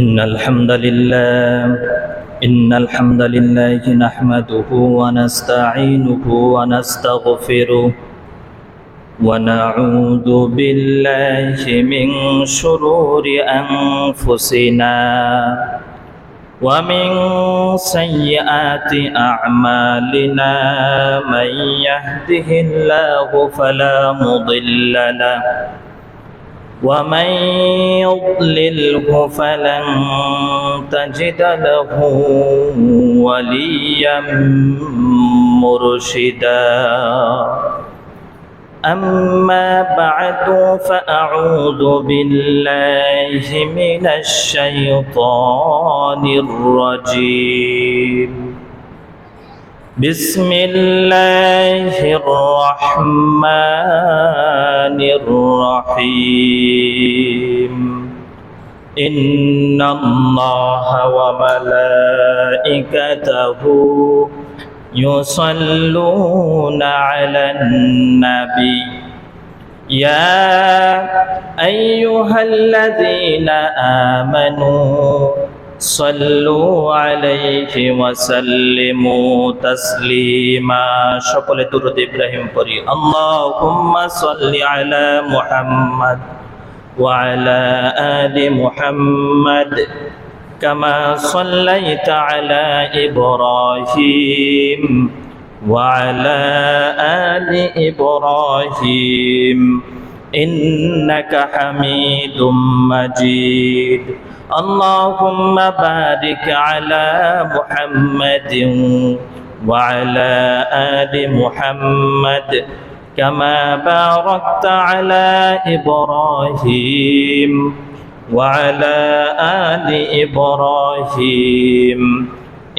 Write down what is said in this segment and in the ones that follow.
إن الحمد لله نحمده ونستعينه ونستغفره ونعوذ بالله من شرور أنفسنا ومن سيئات أعمالنا من يهده الله فلا مضل له ومن يضلله فلن تجد له وليا مرشدا أما بعد فأعوذ بالله من الشيطان الرجيم بسم الله الرحمن الرحيم إن الله وملائكته يصلون على النبي يا أيها الذين آمنوا صلوا عليه وسلموا تسليما সকলে দুরূদ ইব্রাহিম পড়ি اللهم صل على محمد وعلى آل محمد كما صليت على إبراهيم وعلى آل إبراهيم إنك حميد مجيد اللهم بارك على محمد وعلى آل محمد كما باركت على إبراهيم وعلى آل إبراهيم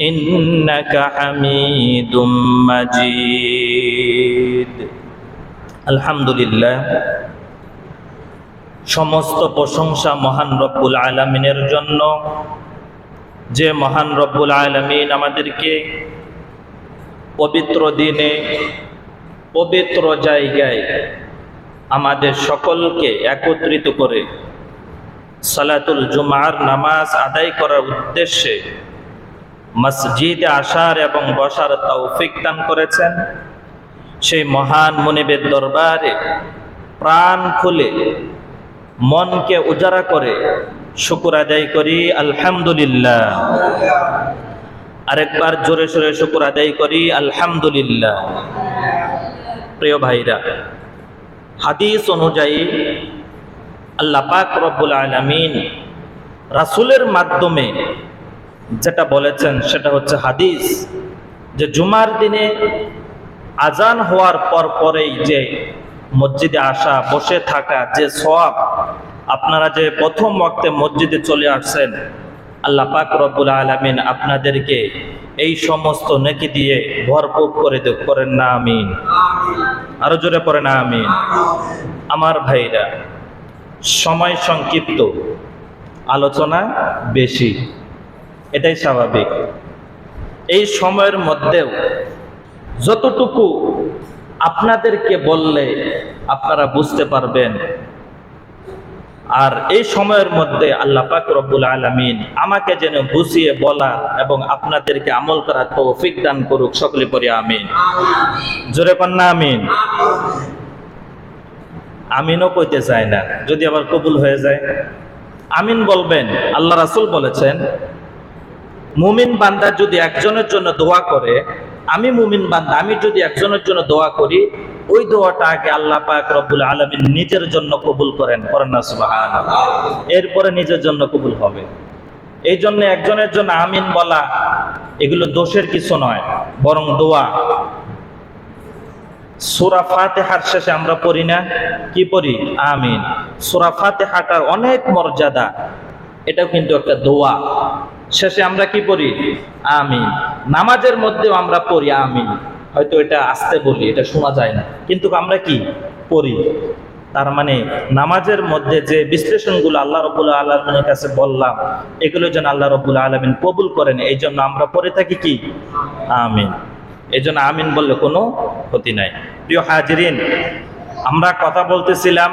إنك حميد مجيد الحمد لله সমস্ত প্রশংসা মহান রব্বুল আলামিনের জন্য, যে মহান রব্বুল আলামিন আমাদেরকে পবিত্র দিনে পবিত্র জায়গায় আমাদের সকলকে একত্রিত করে সালাতুল জুমার নামাজ আদায় করার উদ্দেশ্যে মসজিদে আসার এবং বসার তৌফিক দান করেছেন। সেই মহান মুনিবের দরবারে প্রাণ খুলে মনকে উজাড়া করে শুকর আদায় করি আলহামদুলিল্লাহ। আরেকবার জোরে সোরে শুকর আদায় করি আলহামদুলিল্লাহ। প্রিয় ভাইরা, হাদিস অনুযায়ী আল্লাহ পাক রব্বুল আলামিন রাসূলের মাধ্যমে যেটা বলেছেন সেটা হচ্ছে হাদিস, যে জুমার দিনে আজান হওয়ার পরেই যে মসজিদে আসা, বসে থাকা, যে সওয়াব, আপনারা যে প্রথম ওয়াক্তে মসজিদে চলে আসছেন, আল্লাহ পাক রব্বুল আলামিন আপনাদেরকে এই সমস্ত নেকি দিয়ে ভরপুর করে করেন না আমিন। আরো জোরে পড়েন আমিন। আমার ভাইরা, সময় সংক্ষিপ্ত, আলোচনা বেশি, এটাই স্বাভাবিক। এই সময়ের মধ্যেও যতটুকু আপনাদেরকে বললে আপনারা বুঝতে পারবেন, আর এই সময়ের মধ্যে আল্লাহ পাক রব্বুল আলামিন আমাকে যেন বুঝিয়ে বলা এবং আপনাদেরকে আমল করার তৌফিক দান করুক। সকলে পড়ি আমিন। জোরে কন্যা আমিন। আমিনও কইতে চায় না, যদি আবার কবুল হয়ে যায় আমিন বলবেন। আল্লাহ রাসূল বলেছেন, মুমিন বান্দা যদি একজনের জন্য দোয়া করে, আমি মুমিন বান্দা, আমি যদি একজনের জন্য দোয়া করি, ওই দোয়াটা আগে আল্লাহ পাক রব্বুল আলামিন নিজের জন্য কবুল করেন না সুবহানাল্লাহ, এরপরে নিজের জন্য কবুল হবে। এই জন্য একজনের জন্য আমিন বলা এগুলো দোষের কিছু নয়, বরং দোয়া। সূরা ফাতিহার শেষে আমরা পড়ি না, কি পড়ি? আমিন। সূরা ফাতিহাটার অনেক মর্যাদা, এটাও কিন্তু একটা দোয়া। শেষে আমরা কি পড়ি? আমিন। নামাজের মধ্যেও আমরা পড়ি আমিন, হয়তো এটা আস্তে বলি, এটা শোনা যায় না, কিন্তু আমরা কি পড়ি। তার মানে নামাজের মধ্যে যে বিশ্লেষণগুলো আল্লাহ রাব্বুল আলামিনের কাছে বললাম, এগুলো যেন আল্লাহ রাব্বুল আলামিন কবুল করেন, এই জন্য আমরা পড়ে থাকি কি? আমিন। এই জন্য আমিন বললে কোনো ক্ষতি নাই। প্রিয় হাজিরিন, আমরা কথা বলতেছিলাম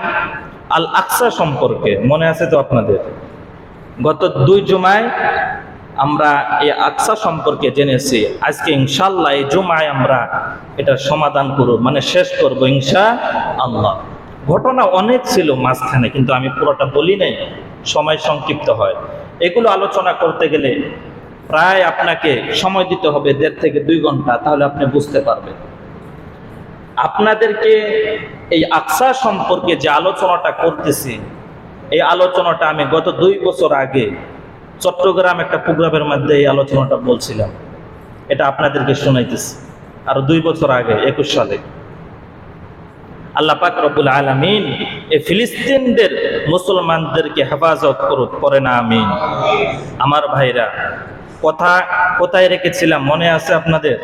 আল আকসা সম্পর্কে, মনে আছে তো আপনাদের? গত 2 জুমায় আমরা এই আকসা সম্পর্কে জেনেছি। আজকে ইনশাআল্লাহ এই জুমায় আমরা এটা সমাধান করব, মানে শেষ করব ইনশাআল্লাহ। ঘটনা অনেক ছিল মাঝখানে, কিন্তু আমি পুরোটা বলি নাই, সময় সংক্ষিপ্ত হয়। এগুলো আলোচনা করতে গেলে প্রায় আপনাকে সময় দিতে হবে 1.5 থেকে 2 ঘন্টা, তাহলে আপনি বুঝতে পারবেন। আপনাদেরকে এই আকসা সম্পর্কে যে আলোচনাটা করতেছি, এই আলোচনাটা আমি গত 2 বছর আগে চট্টগ্রাম একটা প্রোগ্রামের মধ্যে এই আলোচনাটা বলছিলাম। এটা আপনাদেরকে শোনাইতেছি আরো 2 বছর আগে, 21 সালে। আল্লাহ পাক রব্বুল আলামিন এই ফিলিস্তিনদের মুসলমানদেরকে হেফাজত করেন, আমিন। আমার ভাইরা, কোথায় রেখেছিলাম মনে আছে আপনাদের?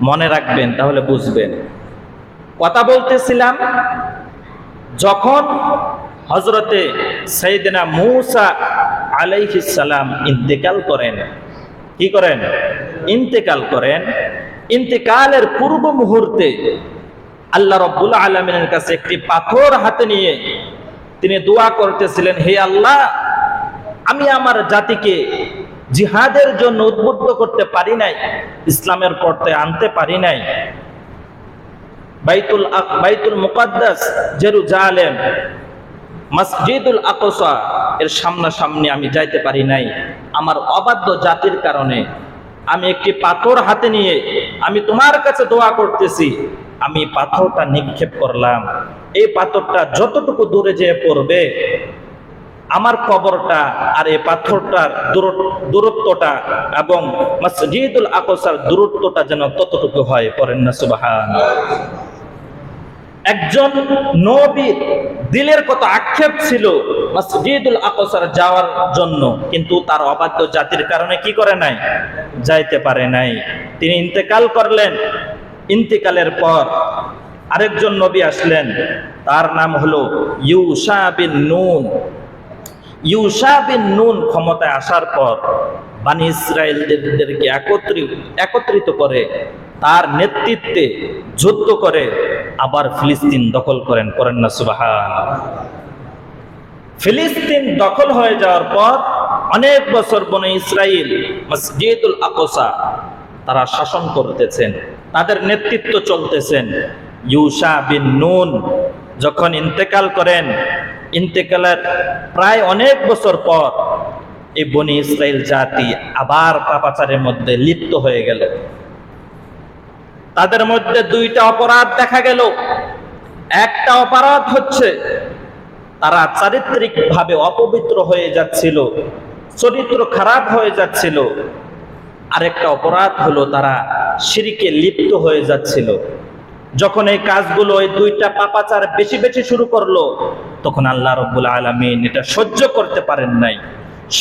মনে রাখবেন, তাহলে বুঝবেন। কথা বলতেছিলাম যখন হযরতে সাইয়েদনা মূসা আলাইহিস সালাম ইন্তেকাল করেন। কি করেন? ইন্তেকাল করেন। ইন্তেকালের পূর্ব মুহূর্তে আল্লাহ রাব্বুল আলামিনের কাছে একটি পাথর হাতে নিয়ে তিনি দোয়া করতেছিলেন, হে আল্লাহ, আমি আমার জাতিকে জিহাদের জন্য উদ্বুদ্ধ করতে পারি নাই, ইসলামের পথে আনতে পারি নাই, বাইতুল মুকাদ্দাস জেরুজালেম মসজিদুল আকসা এর সামনাসামনি আমি যাইতে পারি নাই। আমার অবাধ্য জাতির কারণে আমি একটি পাথর হাতে নিয়ে আমি তোমার কাছে দোয়া করতেছি। আমি পাথরটা নিক্ষেপ করলাম, এই পাথরটা যতটুকু দূরে যেয়ে পড়বে, আমার কবরটা আর এই পাথরটার দূরত্বটা এবং মসজিদুল আকসার দূরত্বটা যেন ততটুকু হয়। পড়েন না সুবহানাল্লাহ। একজন নবীর দিলের কত আক্ষেপ ছিল মসজিদুল আকসার যাওয়ার জন্য, কিন্তু তার অবাধ্য জাতির কারণে কি করে নাই? যাইতে পারে নাই। তিনি ইন্তেকাল করলেন। ইন্তেকালের পর আরেকজন নবী আসলেন, তার নাম হলো ইউশা বিন নুন। ইউশা বিন নুন ক্ষমতায় আসার পর বনি ইসরায়েলদেরকে একত্রিত করে তার নেতৃত্বে যুদ্ধ করে আবার ফিলিস্তিন দখল করেন। করেন না সুবহানাল্লাহ। ফিলিস্তিন দখল হয়ে যাওয়ার পর অনেক বছর বনি ইসরায়েল মসজিদুল আকসা তারা শাসন করতেছেন, তাদের নেতৃত্ব চলতেছেন। ইউশা বিন নুন যখন ইন্তেকাল করেন, ইন্তেকালের প্রায় অনেক বছর পর এই বনি ইসরায়েল জাতি আবার পাপাচারের মধ্যে লিপ্ত হয়ে গেল। তাদের মধ্যে 2টা অপরাধ দেখা গেল। একটা অপরাধ হচ্ছে তারা চারিত্রিকভাবে অপবিত্র হয়ে যাচ্ছিল, চরিত্র খারাপ হয়ে যাচ্ছিল। আরেকটা অপরাধ হলো তারা শিরকে লিপ্ত হয়ে যাচ্ছিল। যখন এই কাজগুলো, এই 2টা পাপাচার বেশি বেশি শুরু করলো, তখন আল্লাহ রাব্বুল আলামিন এটা সহ্য করতে পারেন নাই।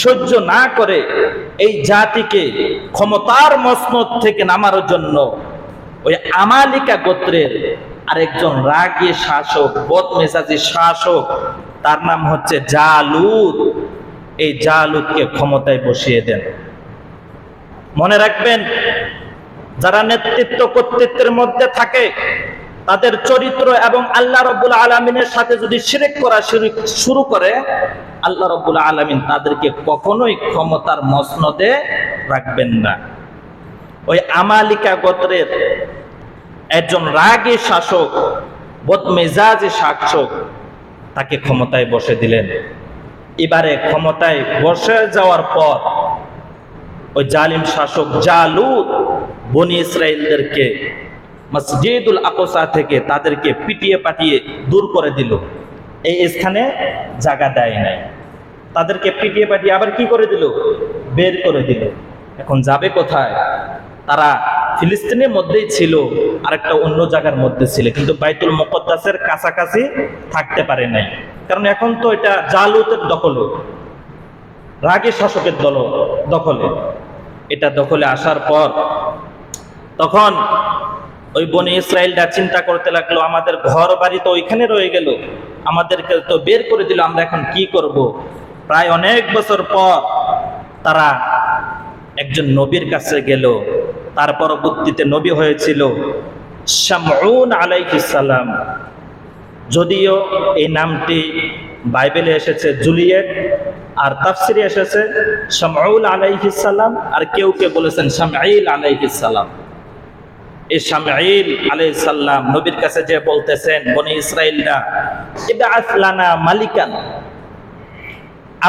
সহ্য না করে এই জাতিকে ক্ষমতার মসনদ থেকে নামার জন্য ওই আমালিকা গোত্রের আরেকজন রাগী শাসক, বদমেজাজি শাসক, তার নাম হচ্ছে জালুত, এই জালুতকে ক্ষমতায় বসিয়ে দেন। মনে রাখবেন, যারা নেতৃত্ব কর্তৃত্বের মধ্যে থাকে তাদের চরিত্র এবং আল্লাহ রাব্বুল আলামিনের সাথে যদি শিরক করা শুরু করে, আল্লাহ রাব্বুল আলামিন তাদেরকে কখনোই ক্ষমতার মসনদে রাখবেন না। ওই আমালিকা গোত্রের একজন রাগী শাসক, বদমেজাজি শাসক, তাকে ক্ষমতায় বসে দিলেন। এবারে ক্ষমতায় বসে যাওয়ার পর ওই জালিম শাসক জালুত বনি ইসরায়েলদেরকে মসজিদুল আকসা থেকে তাদেরকে পিটিয়ে পাঠিয়ে দূর করে দিল। এই স্থানে জায়গা দেয় নাই, তাদেরকে পিটিয়ে পাঠিয়ে আবার কি করে দিল? বের করে দিল। এখন যাবে কোথায়? তারা ফিলিস্তিনের মধ্যেই ছিল, আরেকটা অন্য জায়গার মধ্যে ছিল, কিন্তু বাইতুল মুকাদ্দাসের কাছাকাছি থাকতে পারে নাই। কারণ এখন তো এটা জালুতের দখলে, রাগী শাসকের দখলে। এটা দখলে আসার পর তখন ওই বনি ইসরায়েলরা চিন্তা করতে লাগলো, আমাদের ঘর বাড়ি তো ওইখানে রয়ে গেল, আমাদেরকে তো বের করে দিল, আমরা এখন কি করব? প্রায় অনেক বছর পর তারা একজন নবীর কাছে গেল। তার পরবর্তীতে নবী হয়েছিল শামউন আলাইহিস সালাম। যদিও এই নামটি বাইবেলে এসেছে জুলিয়েট, আর তাফসিরে এসেছে শামউল আলাইহিস সালাম, আর কেউ কেউ বলেছেন শামঈল আলাইহিস সালাম। এই শামঈল আলাইহিস সালাম নবীর কাছে যে বলতেছেন, বনি ইসরাইলরা, ইবআস লানা মালিকান,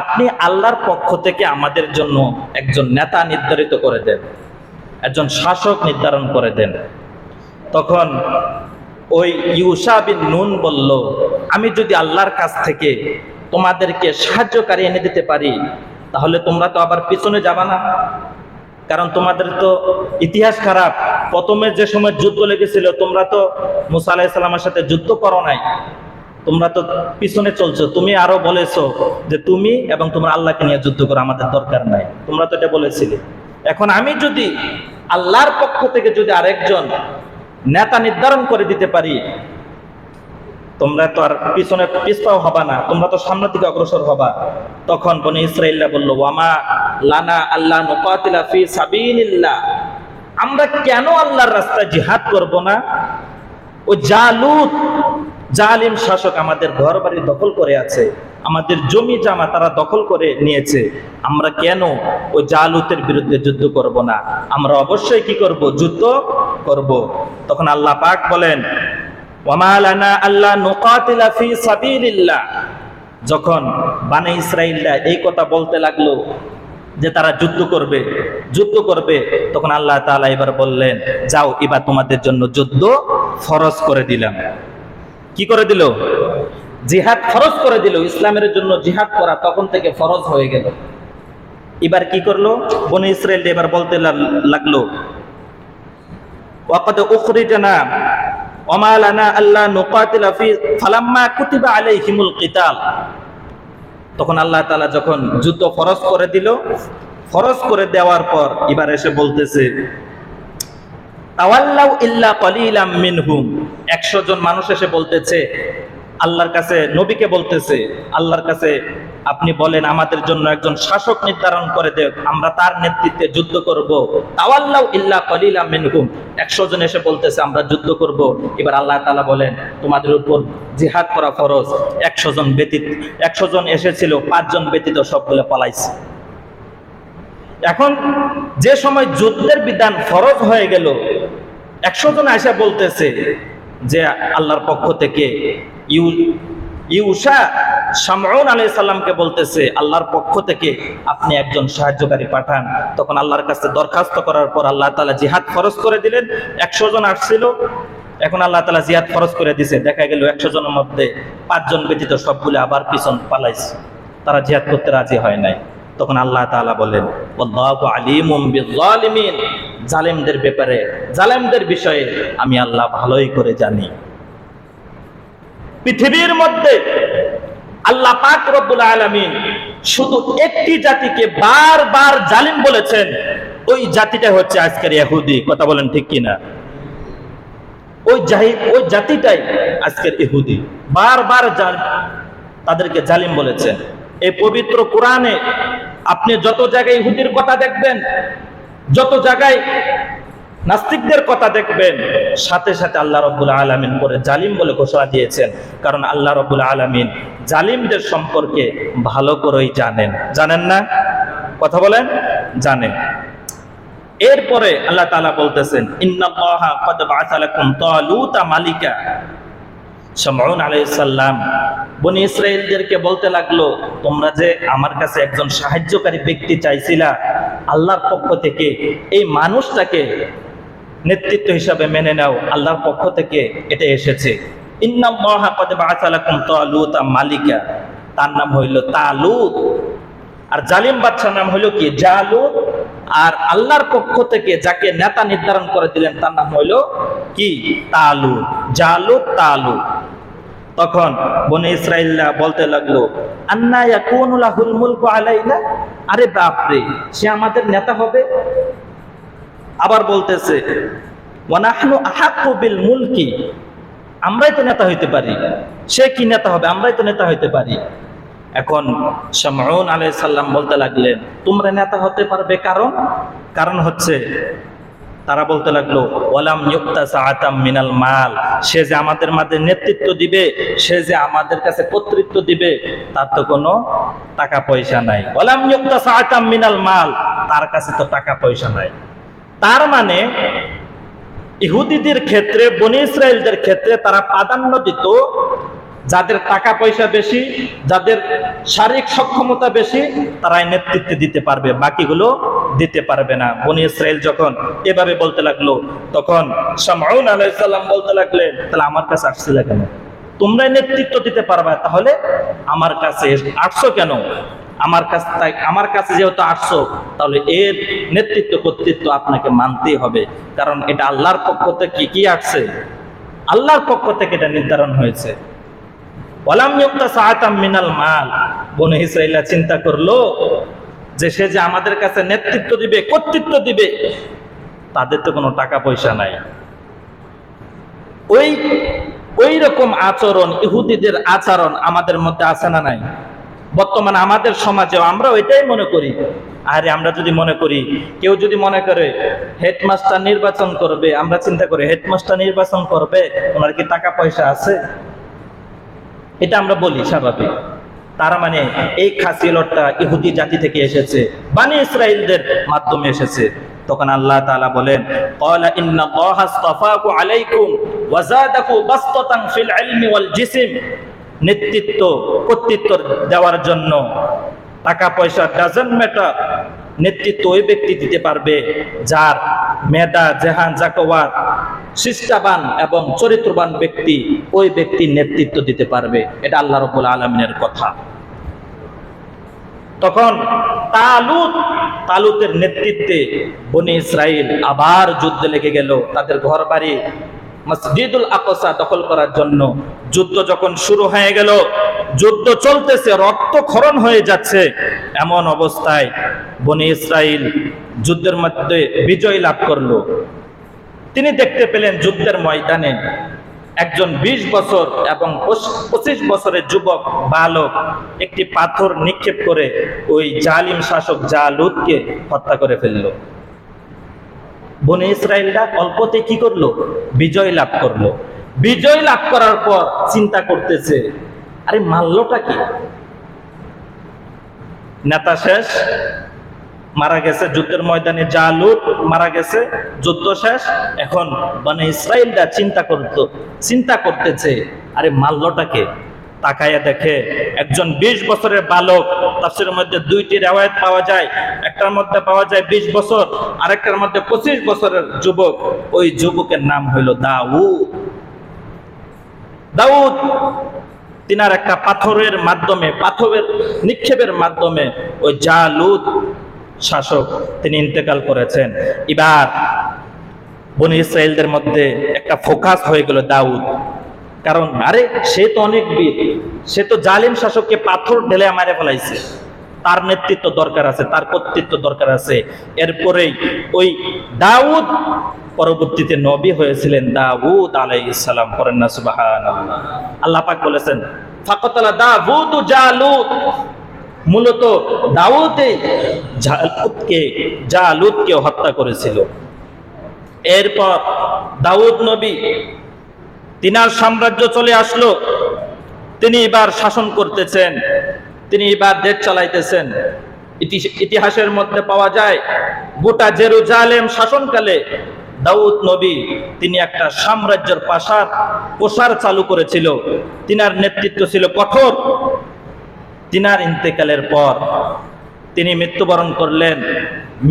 আপনি আল্লাহর পক্ষ থেকে আমাদের জন্য একজন নেতা নির্ধারিত করে দেন, একজন শাসক নির্ধারণ করে দেন। তখন ওই ইউশা বিন নুন বলল, আমি যদি আল্লাহর কাছ থেকে তোমাদেরকে সাহায্যকারী এনে দিতে পারি, তাহলে তোমরা তো আবার পিছনে যাবা না, কারণ তোমাদের তো ইতিহাস খারাপ। প্রথমে যে সময় যুদ্ধ লেগেছিল, তোমরা তো মুসা আলাইহিস সালামের সাথে যুদ্ধ করো নাই, তোমরা তো পিছনে চলছো। তুমি আরো বলেছো যে তুমি এবং তোমার আল্লাহকে নিয়ে যুদ্ধ করো, আমাদের দরকার নাই, তোমরা তো এটা বলেছিলে। এখন আমি যদি আল্লাহর পক্ষ থেকে যদি আরেকজন নেতা নির্ধারণ করে দিতে পারি, তোমরা তো আর পিছনে পিছপাও হবা না, তোমরা তো সামনে থেকে অগ্রসর হবা। তখন বনি ইসরাইলরা বলল, ওয়ামা লানা আল্লাহ নুকাতিলা ফি সাবিলিল্লাহ, আমরা কেন আল্লাহর রাস্তায় জিহাদ করব না? ওই জালুত জালিম শাসক আমাদের ঘর বাড়ি দখল করে আছে, আমাদের জমি জামা তারা দখল করে নিয়েছে, আমরা কেন ওই জালুতের বিরুদ্ধে যুদ্ধ করব না? আমরা অবশ্যই কি করব? যুদ্ধ করব। তখন আল্লাহ পাক বলেন, ওয়ামা লানা আল্লাহ নুকাতিলা ফি সাবিলিল্লাহ। যখন বনি ইসরাইলরা এই কথা বলতে লাগলো যে তারা যুদ্ধ করবে, তখন আল্লাহ তাআলা এবার বললেন, যাও, এবার তোমাদের জন্য যুদ্ধ ফরজ করে দিলাম। কি করে দিল? জিহাদ ফরজ করে দিল। ইসলামের জন্য জিহাদ করা তখন থেকে ফরজ হয়ে গেল। এবার কি করলো? বনি ইসরাইল এবার বলতে লাগলো, ওয়াকাদ উখরিজনা ওয়ামা লানা আল্লা নুকাতিলা ফি ফালাম্মা কুতিবা আলাইহিমুল কিতাল। তখন আল্লাহ তাআলা যখন যুদ্ধ ফরজ করে দিল, ফরজ করে দেওয়ার পর এবার এসে বলতেছে, তাওয়াল্লাউ ইল্লা কলিলাম মিনহুম। 100 জন মানুষ এসে বলতেছে আল্লাহর কাছে, নবীকে বলতেছে, আল্লাহর কাছে আপনি বলেন আমাদের জন্য একজন শাসক নির্ধারণ করে দেন, আমরা তার নেতৃত্বে যুদ্ধ করব। তাওয়াল্লাউ ইল্লা কলিলাম মিনহুম, 100 জন এসে বলতেছে আমরা যুদ্ধ করব। এবার আল্লাহ তাআলা বলেন, তোমাদের উপর জিহাদ করা ফরজ। 100 জন ব্যতীত, 100 জন এসেছিল, 5 জন ব্যতীত সবগুলো পালাইছে। এখন যে সময় যুদ্ধের বিধান ফরজ হয়ে গেল, 100 জন আয়েশা বলতেছে যে আল্লাহর পক্ষ থেকে ইউশা শামউন আলাইহিস সালামকে বলতেছে, আল্লাহর পক্ষ থেকে আপনি একজন সাহায্যকারী পাঠান। তখন আল্লাহর কাছে দরখাস্ত করার পর আল্লাহ তাআলা জিহাদ ফরজ করে দিলেন। 100 জন আসছিল, এখন আল্লাহ তাআলা জিহাদ ফরজ করে দিয়েছে। দেখা গেল 100 জনের মধ্যে 5 জন ব্যতীত সবগুলো আবার পিছন পালাইছে, তারা জিহাদ করতে রাজি হয় নাই। তখন আল্লাহ তাআলা বলেন, আল্লাহু আলিমুম বিযালিমিন, জালেমদের ব্যাপারে, জালেমদের বিষয়ে আমি আল্লাহ ভালোই করে জানি। পৃথিবীর মধ্যে আল্লাহ পাক রব্বুল আলামিন শুধু একটি জাতিকে বারবার জালিম বলেছেন, ওই জাতিটা হচ্ছে আজকের ইহুদি। কথা বলেন ঠিক কিনা? ওই জাতিটাই আজকের ইহুদি, বারবার তাদেরকে জালিম বলেছেন। এই পবিত্র কোরআনে আপনি যত জায়গায় ইহুদির কথা দেখবেন, যত জায়গায় নাস্তিকদের কথা দেখবেন, সাথে সাথে আল্লাহ রাব্বুল আলামিন পরে জালিম বলে ঘোষণা দিয়েছেন। কারণ আল্লাহ রাব্বুল আলামিন জালিমদের সম্পর্কে ভালো করেই জানেন না? কথা বলেন, জানেন। এরপরে আল্লাহ তাআলা বলতেছেন, ইন্নাল্লাহা ক্বাদ বা'আসা লাকুম তালুতা মালিকা। শামউন আলাইহিস সালাম বনি ইসরাইলদেরকে বলতে লাগলো, তোমরা যে আমার কাছে একজন সাহায্যকারী ব্যক্তি চাইছিলা, আল্লাহর পক্ষ থেকে এই মানুষটাকে নেতৃত্ব হিসাবে মেনে নাও, আল্লাহর পক্ষ থেকে এটা এসেছে। ইন্নাল্লাহা ক্বাদ বা'আসা লাকুম তালুতা মালিকা, তার নাম হইল তালুত। আর জালিম বাদশার নাম হইল কি? জালুত। আর আল্লাহর পক্ষ থেকে যাকে নেতা নির্ধারণ করে দিলেন তার নাম হইল কি? তালুত। জালুত, তালুত। তখন বনি ইসরাইলরা বলতে লাগলো, আন্না ইয়াকুনু লাহুল মুলকু আলাইনা, আরে বাপরে, সে আমাদের নেতা হবে। আবার বলতেছে, ওয়া নাহনু আহাক্কু বিল মুলকি, আমরাই তো নেতা হইতে পারি, সে কি নেতা হবে? আমরাই তো নেতা হইতে পারি। এখন শামউন আলাইহিস সালাম বলতে লাগলেন, তোমরা নেতা হতে পারবে, কারণ হচ্ছে তারা বলতে লাগলো ওয়ালাম ইউক্তা সাআতাম মিনাল মাল, সে যে আমাদের মাঝে নেতৃত্ব দিবে, সে যে আমাদের কাছে কর্তৃত্ব দিবে, তার তো কোনো টাকা পয়সা নাই। ওয়ালাম ইউক্তা সাআতাম মিনাল মাল, তার কাছে তো টাকা পয়সা নাই। তার মানে ইহুদিদের ক্ষেত্রে, বনী ইসরায়েলদের ক্ষেত্রে তারা প্রাধান্য দিত যাদের টাকা পয়সা বেশি, যাদের শারীরিক সক্ষমতা বেশি, তারাই নেতৃত্ব দিতে পারবে, বাকিগুলো দিতে পারবে না। বনী ইসরায়েল যখন এভাবে বলতে লাগলো, তখন শামউন আলাইহিস সালাম বলতে লাগলেন, তাহলে আমার কাছে আসছিলে কেন? তোমরাই নেতৃত্ব দিতে পারবে, তাহলে আমার কাছে আসছো কেন? আমার কাছে যেহেতু আসছো, তাহলে এর নেতৃত্ব কর্তৃত্ব আপনাকে মানতেই হবে, কারণ এটা আল্লাহর পক্ষ থেকে কি আসছে, আল্লাহর পক্ষ থেকে এটা নির্ধারণ হয়েছে। ওয়ালাম ইউক্তা সাআতাম মিনাল মাল, বনী ইসরাঈলরা চিন্তা করলো যে সে যে আমাদের কাছে নেতৃত্ব দিবে, কর্তৃত্ব দিবে, তাদের তো কোনো টাকা পয়সা নাই। ওই রকম আচরণ, ইহুদিদের আচরণ আমাদের মধ্যে আছে না নাই? বর্তমানে আমাদের সমাজেও আমরা ওইটাই মনে করি। আরে আমরা যদি মনে করি, কেউ যদি মনে করে হেডমাস্টার নির্বাচন করবে, আমরা চিন্তা করি হেডমাস্টার নির্বাচন করবে, ওনার কি টাকা পয়সা আছে? এটা আমরা বলি স্বাভাবিক। তার মানে এই খাসিলতটা ইহুদি জাতি থেকে এসেছে, বনী ইসরাঈলদের মাধ্যমে এসেছে। তখন আল্লাহ তাআলা বলেন, ক্বালা ইন্নাল্লাহা আসতাফাকু আলাইকুম ওয়া যাদাকু বাসতাতান ফিল ইলমি ওয়াল জিসম। নেতৃত্ব কর্তৃত্ব দেওয়ার জন্য টাকা পয়সা ডাজন্ট ম্যাটার। নেতৃত্ব ওই ব্যক্তি দিতে পারবে যার মেধা, জেহান, জাকওয়াত, শিষ্টাবান এবং চরিত্রবান ব্যক্তি, ওই ব্যক্তি নেতৃত্ব দিতে পারবে। এটা আল্লাহ রাব্বুল আলামিনের কথা। তখন তালুতের নেতৃত্বে বনী ইসরাঈল আবার যুদ্ধে লেগে গেল, তাদের ঘর বাড়ি মসজিদুল আকসা দখল করার জন্য। যুদ্ধ যখন শুরু হয়ে গেল, যুদ্ধ চলতেছে, রক্তক্ষরণ হয়ে যাচ্ছে, এমন অবস্থায় বনী ইসরাঈল যুদ্ধের মধ্যে বিজয় লাভ করলো। তিনি দেখতে পেলেন যুদ্ধের ময়দানে একজন 20 বছর এবং 25 বছরের যুবক বালক একটি পাথর নিক্ষেপ করে ওই জালিম শাসক জালুতকে হত্যা করে ফেলল। বনী ইসরাঈলরা অল্পতে কি করলো? বিজয় লাভ করলো। বিজয় লাভ করার পর চিন্তা করতেছে, আরে মারলোটা কি? নেতা শেষ, মারা গেছে যুদ্ধের ময়দানে, জালুত মারা গেছে, যুদ্ধ শেষ। এখন বনী ইসরাঈলরা চিন্তা করতেছে, আরে মারলোটাকে? তাকায়া দেখে একজন 20 বছরের বালক। তাফসীরের মধ্যে 2টি riwayat পাওয়া যায়, একটার মধ্যে পাওয়া যায় 20 বছর, আরেকটার মধ্যে 25 বছরের যুবক। ওই যুবকের নাম হইল দাউদ। তিনার একটা পাথরের নিক্ষেপের মাধ্যমে ওই জালুত শাসক তিনি ইন্তেকাল করেছেন। এবার বনী ইসরাঈলদের মধ্যে একটা ফোকাস হয়ে গেল দাউদ, কারণ আরে সে তো অনেক বীর, সে তো জালিম শাসককে পাথর ঢেলে মারে ফেলাইছে, তার নেতৃত্ব দরকার আছে, তার কর্তৃত্ব দরকার আছে। এরপরেই ওই দাউদ পরবর্তীতে নবী হয়েছিলেন, দাউদ আলাইহিস সালাম। করেন না সুবহানাল্লাহ। আল্লাহ পাক বলেছেন ফাকাতালা দাউদ জালুত। মূলত দাউদই জালুতকে হত্যা করেছিল। এরপর দাউদ নবী, তিনার সাম্রাজ্য চলে আসলো, তিনি এবার শাসন করতেছেন, তিনি এবার দেশ চালাইতেছেন। ইতিহাসের মধ্যে পাওয়া যায় গোটা জেরুজালেম শাসনকালে দাউদ নবী তিনি একটা সাম্রাজ্যের প্রসার চালু করেছিল। তিনার নেতৃত্ব ছিল কঠোর। তিনার ইন্তেকালের পর তিনি মৃত্যুবরণ করলেন।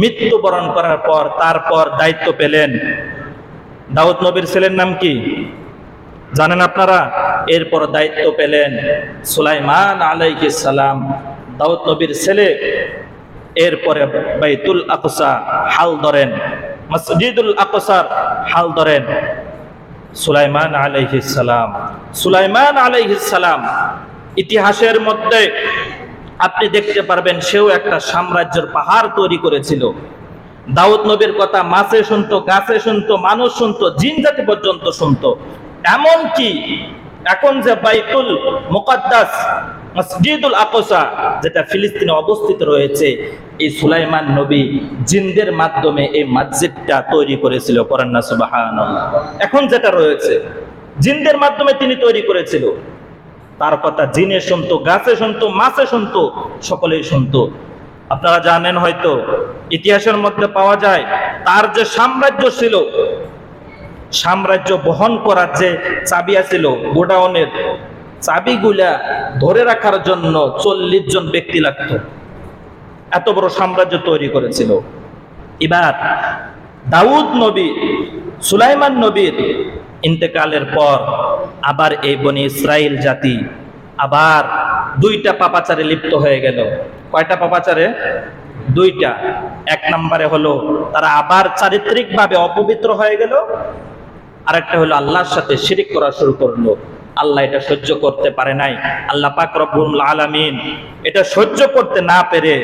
মৃত্যুবরণ করার পর তারপর দায়িত্ব পেলেন, দাউদ নবীর ছেলের নাম কি জানেন আপনারা? এরপর দায়িত্ব পেলেন সুলাইমান আলাইহিস সালাম, দাউদ নবীর ছেলে। এরপরে বাইতুল আকসা হাল ধরেন, মসজিদুল আকসার হাল ধরেন সুলাইমান আলাইহিস সালাম। সুলাইমান আলাইহিস সালাম ইতিহাসের মধ্যে আপনি দেখতে পারবেন সেও একটা সাম্রাজ্যের পাহাড় তৈরি করেছিল। দাউদ নবীর কথা মাছে শুনতো, গাছে শুনতো, মানুষ শুনতো, জিন জাতি পর্যন্ত শুনতো। এমনকি এখন যে বাইতুল মুকাদ্দাস মসজিদুল আকসা যেটা ফিলিস্তিনে অবস্থিত রয়েছে, এই সুলাইমান নবী জিনদের মাধ্যমে এই মসজিদটা তৈরি করেছিল। করেন না সুবহানাল্লাহ। এখন যেটা রয়েছে জিনদের মাধ্যমে তিনি তৈরি করেছিল। তার কথা জিনে শুনতো, গাছে শুনতো, মাছে শুনতো, সকলেই শুনতো। আপনারা জানেন হয়তো ইতিহাসের মধ্যে পাওয়া যায় তার যে সাম্রাজ্য ছিল, সাম্রাজ্য বহন করার যে চাবি ছিল, গোডাউনের চাবিগুলা ধরে রাখার জন্য 40 জন ব্যক্তি লাগতো। এত বড় সাম্রাজ্য তৈরি করেছিল। এবার দাউদ নবী, সুলাইমান নবীর ইন্তেকালের পর আবার এই বনি ইসরাইল জাতি আবার 2টা পাপাচারে লিপ্ত হয়ে গেল। কয়টা পাপাচারে? 2টা। এক নম্বরে হলো তারা আবার চারিত্রিকভাবে অপবিত্র হয়ে গেল, আরেকটা হলো আল্লাহর সাথে শিরিক করা শুরু করলো। আল্লাহ এটা সহ্য করতে পারে নাই। আল্লাহ পাক রব্বুল আলামিন এটা সহ্য করতে না পেরে,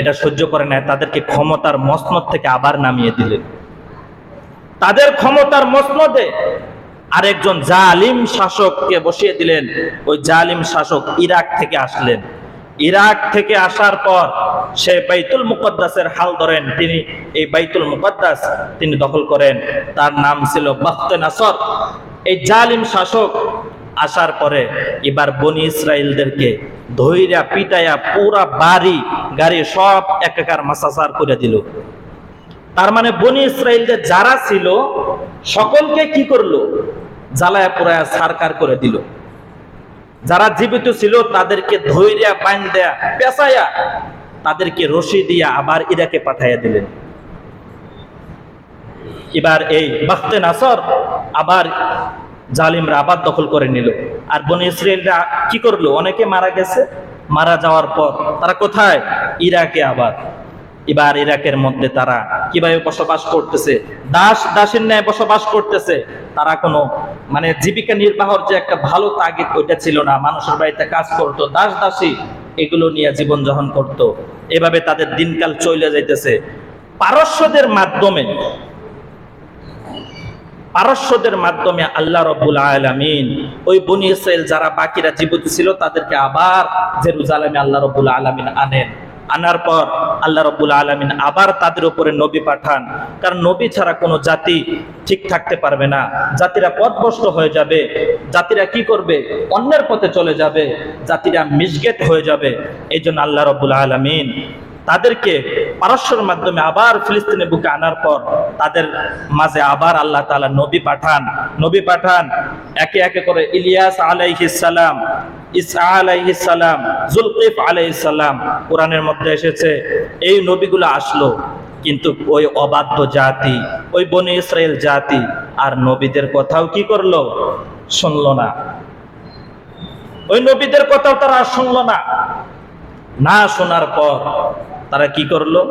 এটা সহ্য করে নাই, তাদেরকে ক্ষমতার মসনদ থেকে আবার নামিয়ে দিলেন। তাদের ক্ষমতার মসনদে আরেকজন জালিম শাসককে বসিয়ে দিলেন। ওই জালিম শাসক ইরাক থেকে আসলেন। ইরাক থেকে আসার পর সে বাইতুল মুকদ্দাসের হাল ধরেন। তিনি এই বাইতুল মুকদ্দাস তিনি দখল করেন। তার নাম ছিল বাখতে নাসর। এই জালিম শাসক আসার পরে এবার বনি ইসরাইলদেরকে ধইরা পিটাইয়া পুরা বাড়ি গাড়ি সব একাকার মাসাসার করে দিল। তার মানে বনি ইসরাইলদের যারা ছিল সকলকে কি করলো? জ্বালায়া পুরায়া সারকার করে দিল। যারা জীবিত ছিল তাদেরকে ধইরা বাইন্ধা পেঁচাইয়া তাদেরকে রশি দিয়া আবার ইরাকে পাঠাইয়া দিলেন। এবার এই বাখতে নাসর আবার জালিমরা আবার দখল করে নিল। আর বনি ইসরাইলরা কি করলো? অনেকে মারা গেছে। মারা যাওয়ার পর তারা কোথায়? ইরাকে। আবার এবার ইরাকের মধ্যে তারা কিভাবে বসবাস করতেছে? দাস দাসীর ন্যায় বসবাস করতেছে। তারা কোনো মানে জীবিকা নির্বাহের যে একটা ভালো তাগিদ ওইটা ছিল না। মানুষের বাড়িতে কাজ করতো, দাস দাসী এগুলো নিয়ে জীবন যাপন করত। এভাবে তাদের দিনকাল চলে যাইতেছে। পারস্যদের মাধ্যমে আল্লাহ রাব্বুল আলামিন ওই বনি ইসরাইল যারা বাকিরা জীবিত ছিল তাদেরকে আবার জেরুজালেমে আল্লাহ রাব্বুল আলামিন আনেন। আনার পর আল্লাহ রাব্বুল আলামিন আবার তাদের উপরে নবী পাঠান। কারণ নবী ছাড়া কোনো জাতি ঠিক থাকতে পারবে না। জাতিরা পথভ্রষ্ট হয়ে যাবে। জাতিরা কি করবে? অন্যের পথে চলে যাবে। জাতিরা মিশগেট হয়ে যাবে। এই জন্য আল্লাহ রাব্বুল আলামিন তাদেরকে পারস্যের মাধ্যমে আবার ফিলিস্তিনের বুকে আনার পর তাদের মাঝে আবার আল্লাহ তাআলা নবী পাঠান। একে একে করে ইলিয়াস আলাইহিস সালাম, ঈসা আলাইহিস সালাম, যুলকিফ আলাইহিস সালাম কোরআনের মধ্যে এসেছে। এই নবীগুলো আসলো, কিন্তু ওই অবাধ্য জাতি, ওই বনি ইসরাইল জাতি আর নবীদের কথাও কি করলো? শুনলো না। ওই নবীদের কথাও তারা শুনলো না। না শোনার পর তারা কি করলো?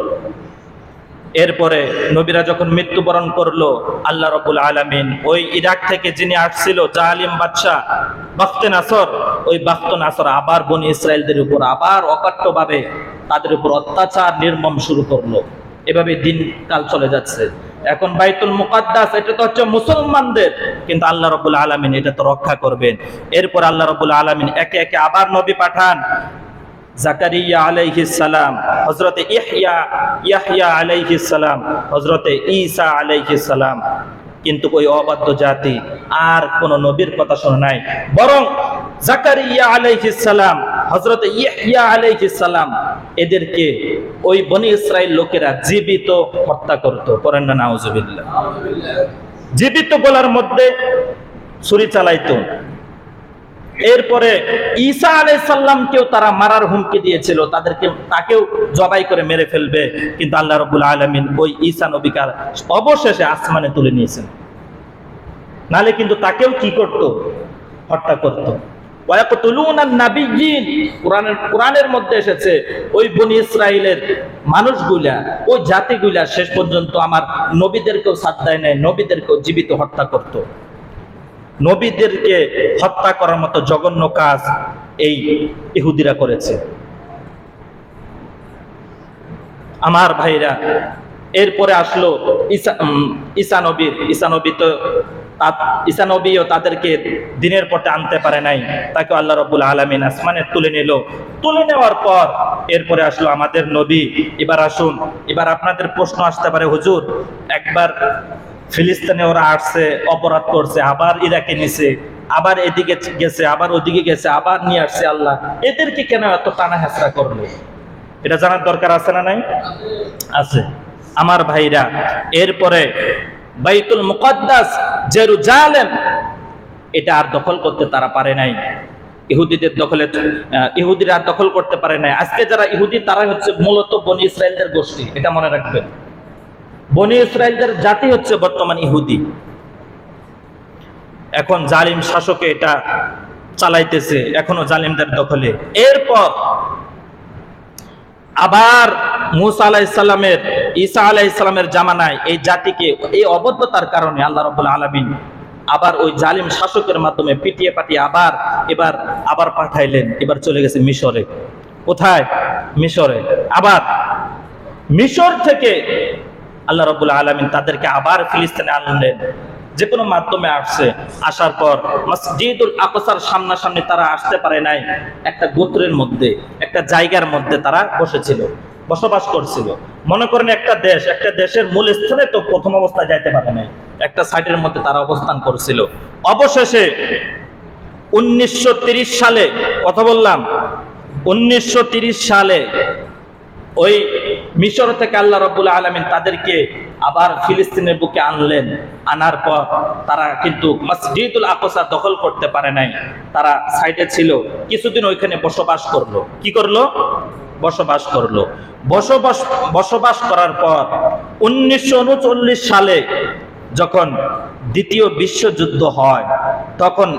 এরপরে নবীরা যখন মৃত্যুবরণ করলো, আল্লাহ রাব্বুল আলামিন ওই ইরাক থেকে যিনি আসছিল জালিম বাদশা বাখতে নাসর, ওই বাখতে নাসর আবার বনি ইসরাইলদের উপর আবার অকট্যভাবে তাদের উপর অত্যাচার নির্মম শুরু করলো। এভাবে দিনকাল চলে যাচ্ছে। এখন বাইতুল মুকদ্দাস এটা তো হচ্ছে মুসলমানদের, কিন্তু আল্লাহ রাব্বুল আলামিন এটা তো রক্ষা করবেন। এরপর আল্লাহ রাব্বুল আলামিন একে একে আবার নবী পাঠান। জাকারিয়া আলাইহিস সালাম, হযরতে ইয়াহইয়া আলাইহিস সালাম, হযরতে ঈসা আলাইহিস সালাম। কিন্তু ওই অবাধ্য জাতি আর কোন নবীর কথা শোনে নাই। বরং জাকারিয়া আলাইহিস সালাম, হযরতে ইয়াহইয়া আলাইহিস সালাম এদেরকে ওই বনি ইসরাইল লোকেরা জীবিত হত্যা করত। করেন না নাউজুবিল্লাহ। জীবিত গলার মধ্যে ছুরি চালাইতো। এরপরে ঈসা আলাইহিস সালামকেও তারা মারার হুমকি দিয়েছিল, তাকেও জবাই করে মেরে ফেলবে। কিন্তু আল্লাহ রাব্বুল আলামিন ওই ঈসা নবীকে অবশেষে আসমানে তুলে নিয়েছেন। নালে কিন্তু তাকেও কি করত? হত্যা করত। ওয়ায়াকতুলুনান নাবিয়্যিন, কোরআনের মধ্যে এসেছে ওই বনি ইসরাইলের মানুষগুলা, ওই জাতিগুলা শেষ পর্যন্ত আমার নবীদেরকেও সাথ দেয় নাই, নবীদেরকেও জীবিত হত্যা করত। নবীদেরকে হত্যা করার মতো জঘন্য কাজ এই ইহুদিরা করেছে। আমার ভাইরা, এরপরে আসলো ঈসা নবী তো ঈসা নবীও তাদেরকে দিনের পথে আনতে পারে নাই, তাকে আল্লাহ রাব্বুল আলামিন আসমানে তুলে নিল। তুলে নেওয়ার পর এরপরে আসলো আমাদের নবী। এবার আসুন, এবার আপনাদের প্রশ্ন আসতে পারে, হুজুর একবার ফিলিস্তিনে ওরা আসছে, অপরাধ করছে, আবার ইরাকে নিছে, আবার এদিকে গেছে, আবার ওদিকে গেছে, আবার নিয়ে আসছে, আল্লাহ এদেরকে কেন এত টানা হেঁচড়া করলো? এটা জানার দরকার আছে না নাই? আছে। আমার ভাইরা, এরপরে বাইতুল মুকদ্দাস জেরুজালেম এটা আর দখল করতে তারা পারে নাই। ইহুদিদের দখলে ইহুদিরা আর দখল করতে পারে নাই। আজকে যারা ইহুদি তারা হচ্ছে মূলত বনি ইসরায়েলদের গোষ্ঠী, এটা মনে রাখবেন। বনি ইসরায়েলদের জাতি হচ্ছে বর্তমান ইহুদি। এখন জালিম শাসকে এটা চালাইতেছে, এখনো জালিমদের দখলে। এরপর আবার মুসা আলাইহিস সালামের, ঈসা আলাইহিস সালামের জামানায় এই জাতিকে এই অবদ্ধতার কারণে আল্লাহ রাব্বুল আলামিন আবার ওই জালিম শাসকের মাধ্যমে পিটিয়ে পাটিয়ে আবার পাঠাইলেন। এবার চলে গেছে মিশরে। কোথায়? মিশরে। আবার মিশর থেকে আল্লাহ রাব্বুল আলামিন তাদেরকে আবার ফিলিস্তিনে আনলেন। যে কোনো মাধ্যমে আসছে। আসার পর মসজিদুল আকসার সামনাসামনি তারা আসতে পারে নাই। একটা গোত্রের মধ্যে, একটা জায়গার মধ্যে তারা বসেছিল, বসবাস করছিল। মনে করেন একটা দেশের মূল স্থানে তো প্রথম অবস্থায় যাইতে পারে নাই, একটা সাইটের মধ্যে তারা অবস্থান করছিল। অবশেষে 1930 সালে, কথা বললাম 1930 সালে ওই মিশর থেকে আল্লাহ রাব্বুল আলামিন তাদেরকে আবার ফিলিস্তিনের বুকে আনলেন। আনার পর তারা কিন্তু মসজিদুল আকসা দখল করতে পারে নাই, তারা সাইডে ছিল। কিছুদিন ওইখানে বসবাস করলো। কি করলো? বসবাস করলো। বসবাস করার পর 1939 সালে যখন দ্বিতীয় বিশ্বযুদ্ধ হয়, তখন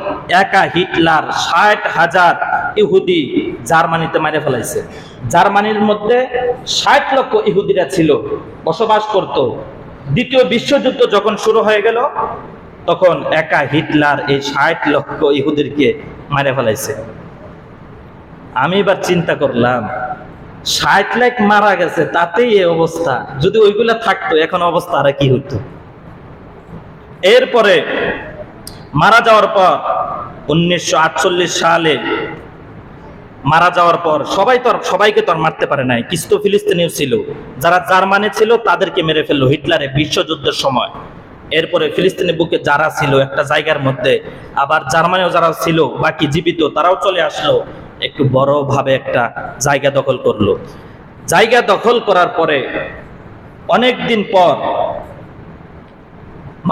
একা হিটলার 60,000 ইহুদি জার্মানিতে মেরে ফেলাইছে। জার্মানির মধ্যে 60 লক্ষ ইহুদিরা ছিল, বসবাস করত। দ্বিতীয় বিশ্বযুদ্ধ যখন শুরু হয়ে গেল, তখন একা হিটলার এই 60 লক্ষ ইহুদিরকে মেরে ফেলাইছে। আমি এবার চিন্তা করলাম, 60 লাখ মারা গেছে, তাতেই এই অবস্থা। যদি ওইগুলা থাকতো এখন অবস্থা আর কি হতো? এরপরে মারা যাওয়ার পর 1948 সালে মারা যাওয়ার পর সবাইকে তো আর মারতে পারে নাই, কিছু তো ফিলিস্তিনিও ছিল। যারা জার্মানি ছিল তাদেরকে মেরে ফেললো হিটলারে বিশ্বযুদ্ধের সময়। এরপরে ফিলিস্তিনের বুকে যারা ছিল একটা জায়গার মধ্যে, আবার জার্মানিও যারা ছিল বাকি জীবিত তারাও চলে আসলো, একটু বড়ভাবে একটা জায়গা দখল করলো। জায়গা দখল করার পরে অনেক দিন পর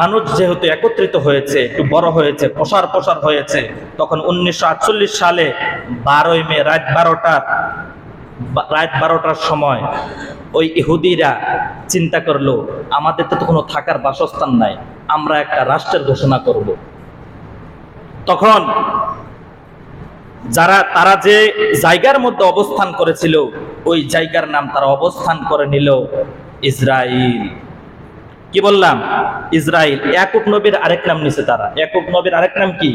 মানুষ যেহেতু একত্রিত হয়েছে, একটু বড় হয়েছে, প্রসার হয়েছে, তখন 1948 সালে 12ই মে রাত 12টার সময় ওই ইহুদিরা চিন্তা করলো, আমাদের তো কোনো থাকার বাসস্থান নাই, আমরা একটা রাষ্ট্রের ঘোষণা করব। তখন তারা যে জায়গার মধ্যে অবস্থান করেছিল, ওই জায়গার নাম তারা অবস্থান করে নিল ইসরায়েল। কি বললাম? ইসরায়েল। ইয়াকুব নবীর আরেক নাম নিছে তারা। ইয়াকুব নবীর আরেক নাম কি?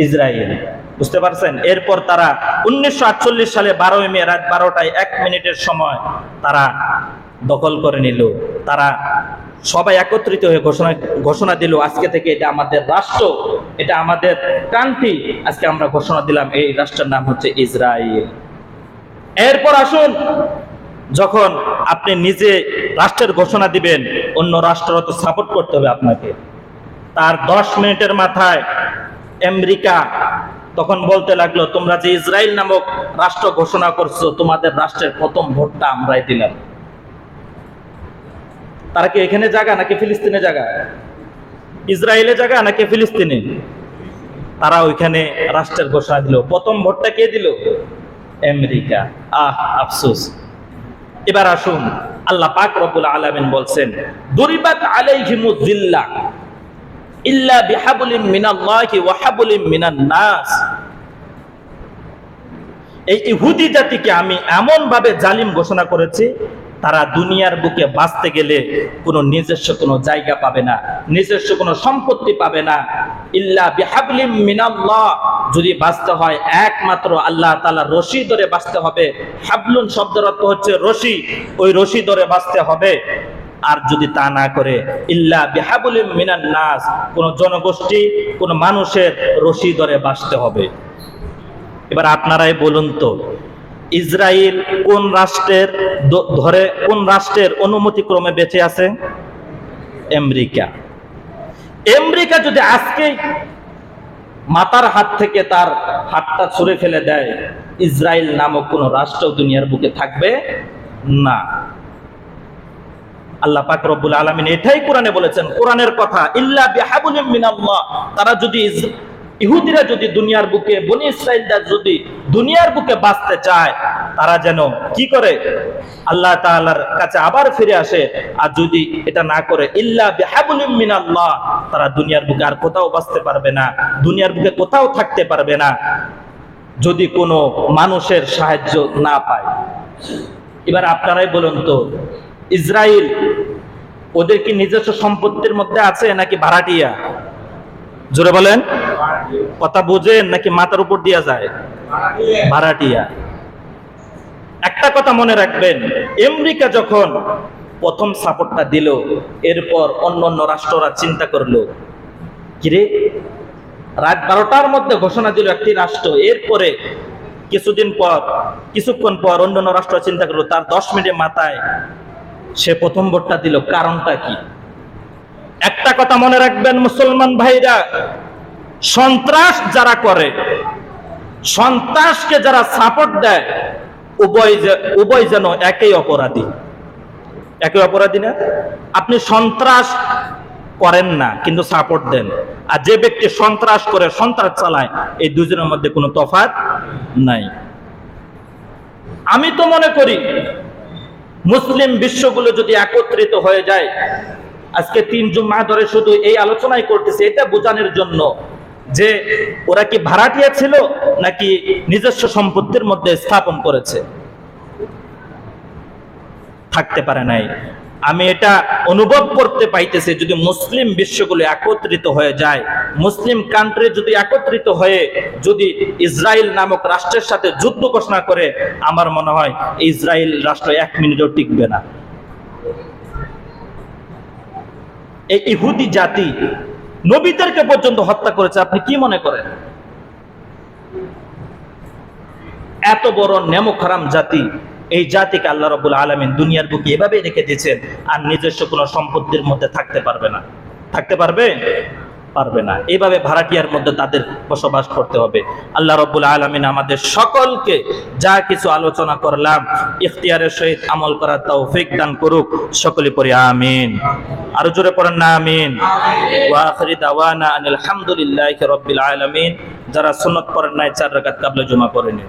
ইসরায়েল। বুঝতে পারছেন? এরপর তারা 1948 সালে 12ই মে রাত 12টায় 1 মিনিটের সময় তারা দখল করে নিল। তারা সবাই একত্রিত হয়ে ঘোষণা দিল, আজকে থেকে এটা আমাদের রাষ্ট্র, এটা আমাদের কান্ট্রি। আজকে আমরা ঘোষণা দিলাম এই রাষ্ট্রের নাম হচ্ছে ইসরায়েল। এরপর আসুন, যখন আপনি নিজে রাষ্ট্রের ঘোষণা দিবেন, অন্য রাষ্ট্র তো সাপোর্ট করতে হবে আপনাকে। তার 10 মিনিটের মাথায় আমেরিকা তখন বলতে লাগলো, তোমরা যে ইসরায়েল নামক রাষ্ট্র ঘোষণা করছো, তোমাদের রাষ্ট্রের প্রথম ভোটটা আমরাই দিলাম। তারা কি এখানে জায়গা নাকি ফিলিস্তিনে জায়গা? ইসরায়েলে জায়গা নাকি ফিলিস্তিনে? তারা ওইখানে রাষ্ট্রের ঘোষণা দিল। প্রথম ভোটটা কে দিল? আমেরিকা। আফসোস। এবার আসুন, আল্লাহ পাক রব্বুল আলামিন বলছেন, দুরিবাত আলাইহিমুয যিল্লাহ ইল্লা বিহাবলিন মিনাল্লাহি ওয়া হাবলিন মিনান নাস। এই ইহুদি জাতিকে আমি এমন ভাবে জালিম ঘোষণা করেছি, তারা দুনিয়ার বুকে বাঁচতে গেলে কোনো নিজস্ব কোনো জায়গা পাবে না, নিজস্ব কোনো সম্পত্তি পাবে না। ইল্লা বিহাবলিন মিনাল্লাহ, যদি বাঁচতে হয় একমাত্র আল্লাহ তাআলার রশি ধরে বাঁচতে হবে। হাবলুন শব্দের অর্থ হচ্ছে রশি, ওই রশি ধরে বাঁচতে হবে। আর যদি তা না করে ইল্লা বিহাবুলিম মিনান নাস, কোন জনগোষ্ঠী কোন মানুষের রশি ধরে বাঁচতে হবে। এবার আপনারাই বলুন তো, ইসরায়েল কোন রাষ্ট্রের অনুমতি ক্রমে বেঁচে আছে? আমেরিকা। আমেরিকা যদি আজকে মাতার হাত থেকে তার হাতটা ছুঁড়ে ফেলে দেয়, ইসরায়েল নামক কোন রাষ্ট্র দুনিয়ার বুকে থাকবে না। আল্লাহ পাক রব্বুল আলামিন এটাই কোরআনে বলেছেন, কোরআনের কথা, ইল্লা বিহাবুলিম মিনাল্লাহ, তারা যদি ইহুদিরা যদি দুনিয়ার বুকে, বনি ইসরাইলরা যদি দুনিয়ার বুকে বাঁচতে চায়, তারা যেন কি করে? আল্লাহ তাআলার কাছে আবার ফিরে আসে। আর যদি এটা না করে, ইল্লা বিহাবুলিম মিনাল্লাহ, তারা দুনিয়ার বুকে আর কোথাও বাঁচতে পারবে না, দুনিয়ার বুকে কোথাও থাকতে পারবে না যদি কোনো মানুষের সাহায্য না পায়। এবার আপনারাই বলুন তো, ইসরায়েল ওদের কি নিজস্ব সম্পত্তির মধ্যে আছে নাকি ভাড়াটিয়া? জোরে বলেন, কথা বুঝেন নাকি মাথার উপর দিয়া যায়? ভাড়াটিয়া। একটা কথা মনে রাখবেন, আমেরিকা যখন প্রথম সাপোর্টটা দিল, এরপর অন্য রাষ্ট্ররা চিন্তা করলো, কিরে রাত 12টার মধ্যে ঘোষণা দিল একটি রাষ্ট্র, এরপরে কিছুক্ষণ পর অন্য রাষ্ট্র চিন্তা করলো, তার 10 মিনিটের মাথায় সে প্রথম ভোটটা দিল। কারণটা কি? একটা কথা মনে রাখবেন মুসলমান ভাইরা, সন্ত্রাস যারা করে, সন্ত্রাসকে যারা সাপোর্ট দেয়, উভয় যেন একই অপরাধী না? আপনি সন্ত্রাস করেন না কিন্তু সাপোর্ট দেন, আর যে ব্যক্তি সন্ত্রাস করে, সন্ত্রাস চালায়, এই দুজনের মধ্যে কোনো তফাৎ নাই। আমি তো মনে করি মুসলিম বিশ্বগুলো যদি একত্রিত হয়ে যায়, আজকে 3 জুমা ধরে শুধু এই আলোচনাই করতেছে, এটা বোঝানোর জন্য যে ওরা কি ভাড়াটিয়া ছিল নাকি নিজস্ব সম্পত্তির মধ্যে স্থাপন করেছে, থাকতে পারে নাই। আমি এটা অনুভব করতে পাইতেছি, যদি মুসলিম বিশ্বগুলো একত্রিত হয়ে যায়, মুসলিম কান্ট্রি যদি একত্রিত হয়ে যদি ইসরায়েল নামক রাষ্ট্রের সাথে যুদ্ধ ঘোষণা করে, আমার মনে হয় ইসরায়েল রাষ্ট্র 1 মিনিটও টিকবে না। এই ইহুদি জাতি নবীদেরকে পর্যন্ত হত্যা করেছে, আপনি কি মনে করেন? এত বড় নেমখারাম জাতি, এই জাতিকে আল্লাহ রাব্বুল আলামিন দুনিয়ার বুকে এভাবে রেখে দিয়েছেন, আর নিজস্ব কোনো সম্পত্তির মধ্যে থাকতে পারবে না। এইভাবে ভাড়াটিয়ার মধ্যে তাদের বসবাস করতে হবে। আল্লাহ রাব্বুল আলামিন আমাদের সকলকে যা কিছু আলোচনা করলাম ইখতিয়ারের সহিত আমল করার তৌফিক দান করুক। সকলে পড়ি আমিন। আরো জোরে পড়েন না আমিন। ওয়া আখিরি দাওয়ানা আলহামদুলিল্লাহি রাব্বিল আলামিন। যারা সুন্নাত পড়েন নাই 4 রাকাত ক্বাবলা জুমা পড়ে নিন।